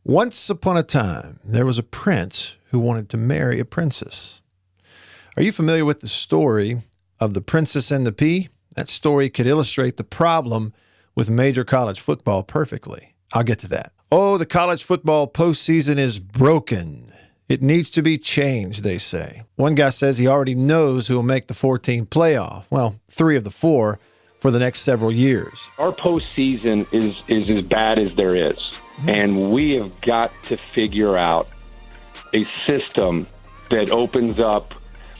Once upon a time, there was a prince who wanted to marry a princess. Are you familiar with the story of the Princess and the Pea? That story could illustrate the problem with major college football perfectly. I'll get to that. Oh, the college football postseason is broken. It needs to be changed, they say. One guy says he already knows who will make the 14 playoff. Well, 3 of the 4 for the next several years. Our postseason is as bad as there is. And we have got to figure out a system that opens up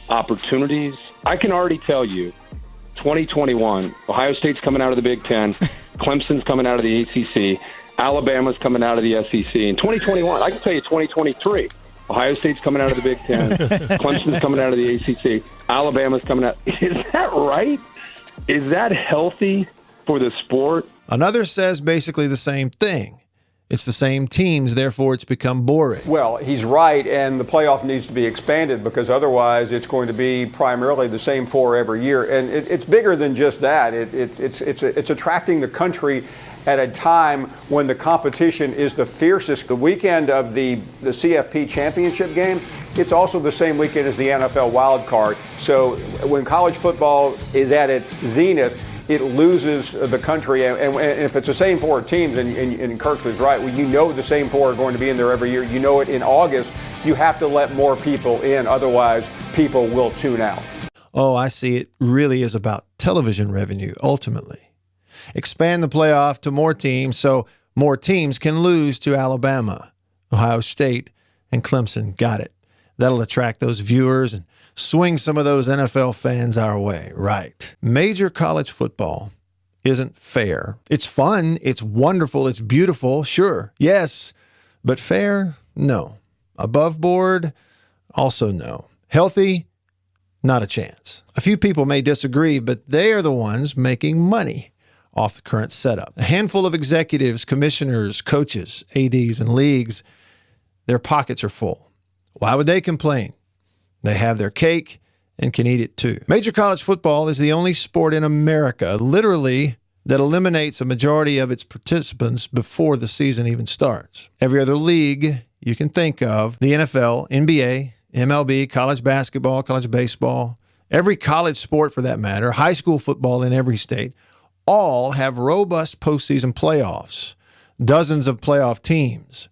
opportunities. I can already tell you, 2021, Ohio State's coming out of the Big Ten, Clemson's coming out of the ACC, Alabama's coming out of the SEC. In 2021, I can tell you 2023, Ohio State's coming out of the Big Ten, Clemson's coming out of the ACC, Alabama's coming out. Is that right? Is that healthy for the sport? Another says basically the same thing. It's the same teams, therefore it's become boring. Well, he's right, and the playoff needs to be expanded because otherwise it's going to be primarily the same 4 every year. And it's bigger than just that. It's attracting the country at a time when the competition is the fiercest. The weekend of the CFP championship game, it's also the same weekend as the NFL wild card. So when college football is at its zenith, it loses the country. And if it's the same 4 teams, and Kirk was right, well, you know the same 4 are going to be in there every year. You know it in August. You have to let more people in. Otherwise, people will tune out. Oh, I see. It really is about television revenue, ultimately. Expand the playoff to more teams so more teams can lose to Alabama, Ohio State, and Clemson. Got it. That'll attract those viewers and swing some of those NFL fans our way. Right. Major college football isn't fair. It's fun. It's wonderful. It's beautiful. Sure. Yes. But fair? No. Above board? Also no. Healthy? Not a chance. A few people may disagree, but they are the ones making money off the current setup. A handful of executives, commissioners, coaches, ADs, and leagues, their pockets are full. Why would they complain? They have their cake and can eat it too. Major college football is the only sport in America, literally, that eliminates a majority of its participants before the season even starts. Every other league you can think of, the NFL, NBA, MLB, college basketball, college baseball, every college sport for that matter, high school football in every state, all have robust postseason playoffs, dozens of playoff teams,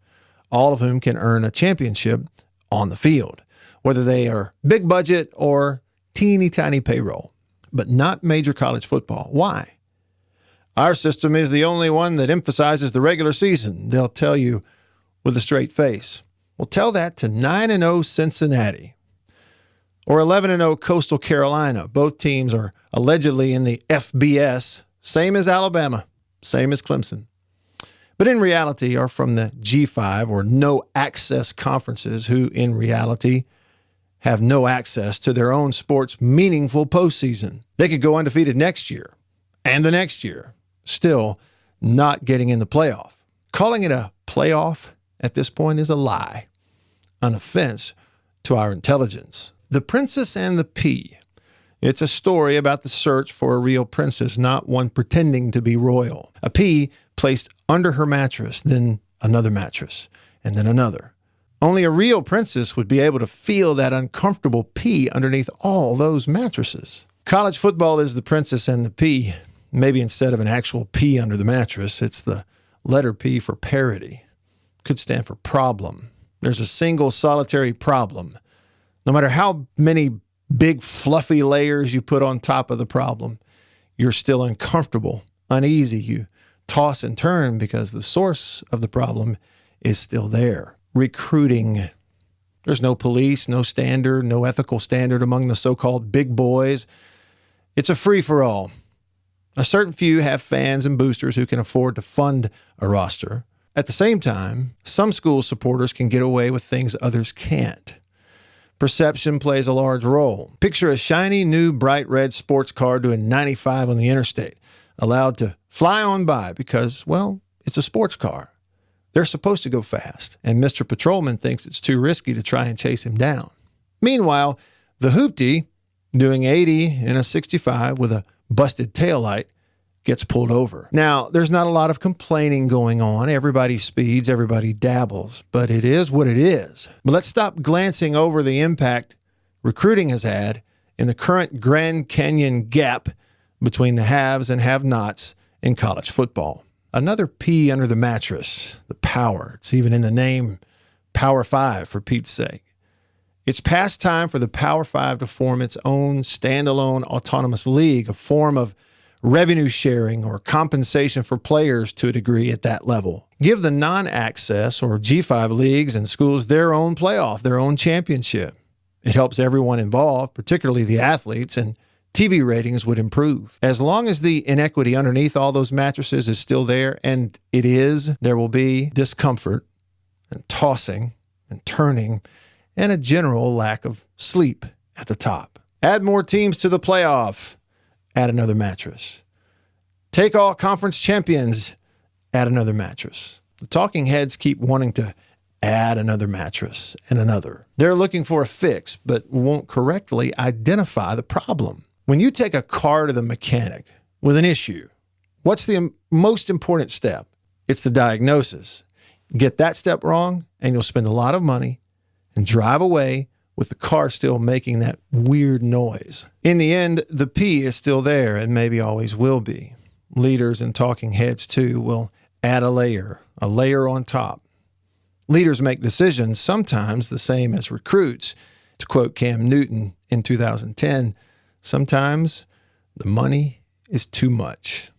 all of whom can earn a championship on the field, whether they are big budget or teeny tiny payroll, but not major college football. Why? Our system is the only one that emphasizes the regular season, they'll tell you with a straight face. Well, tell that to 9-0 Cincinnati or 11-0 Coastal Carolina. Both teams are allegedly in the FBS, same as Alabama, same as Clemson. But in reality are from the G5 or no access conferences who in reality have no access to their own sport's meaningful postseason. They could go undefeated next year and the next year, still not getting in the playoff. Calling it a playoff at this point is a lie, an offense to our intelligence. The Princess and the Pea. It's a story about the search for a real princess, not one pretending to be royal. A pea placed under her mattress, then another mattress, and then another. Only a real princess would be able to feel that uncomfortable pea underneath all those mattresses. College football is the Princess and the Pea. Maybe instead of an actual pea under the mattress, it's the letter P for parody. Could stand for problem. There's a single solitary problem. No matter how many big fluffy layers you put on top of the problem, you're still uncomfortable, uneasy. You toss and turn because the source of the problem is still there. Recruiting. There's no police, no standard, no ethical standard among the so-called big boys. It's a free-for-all. A certain few have fans and boosters who can afford to fund a roster. At the same time, some school supporters can get away with things others can't. Perception plays a large role. Picture a shiny, new, bright red sports car doing 95 on the interstate, allowed to fly on by because, well, it's a sports car. They're supposed to go fast, and Mr. Patrolman thinks it's too risky to try and chase him down. Meanwhile, the hoopty, doing 80 in a 65 with a busted taillight, gets pulled over. Now, there's not a lot of complaining going on. Everybody speeds, everybody dabbles, but it is what it is. But let's stop glancing over the impact recruiting has had in the current Grand Canyon gap between the haves and have-nots in college football. Another P under the mattress, the power. It's even in the name, Power 5, for Pete's sake. It's past time for the Power 5 to form its own standalone autonomous league, a form of revenue sharing or compensation for players to a degree at that level. Give the non-access or G5 leagues and schools their own playoff, their own championship. It helps everyone involved, particularly the athletes, and TV ratings would improve. As long as the inequity underneath all those mattresses is still there, and it is, there will be discomfort and tossing and turning and a general lack of sleep at the top. Add more teams to the playoff. Add another mattress. Take all conference champions. Add another mattress. The talking heads keep wanting to add another mattress and another. They're looking for a fix, but won't correctly identify the problem. When you take a car to the mechanic with an issue, what's the most important step? It's the diagnosis. Get that step wrong, and you'll spend a lot of money and drive away with the car still making that weird noise. In the end, the P is still there and maybe always will be. Leaders and talking heads, too, will add a layer on top. Leaders make decisions sometimes the same as recruits. To quote Cam Newton in 2010, sometimes the money is too much.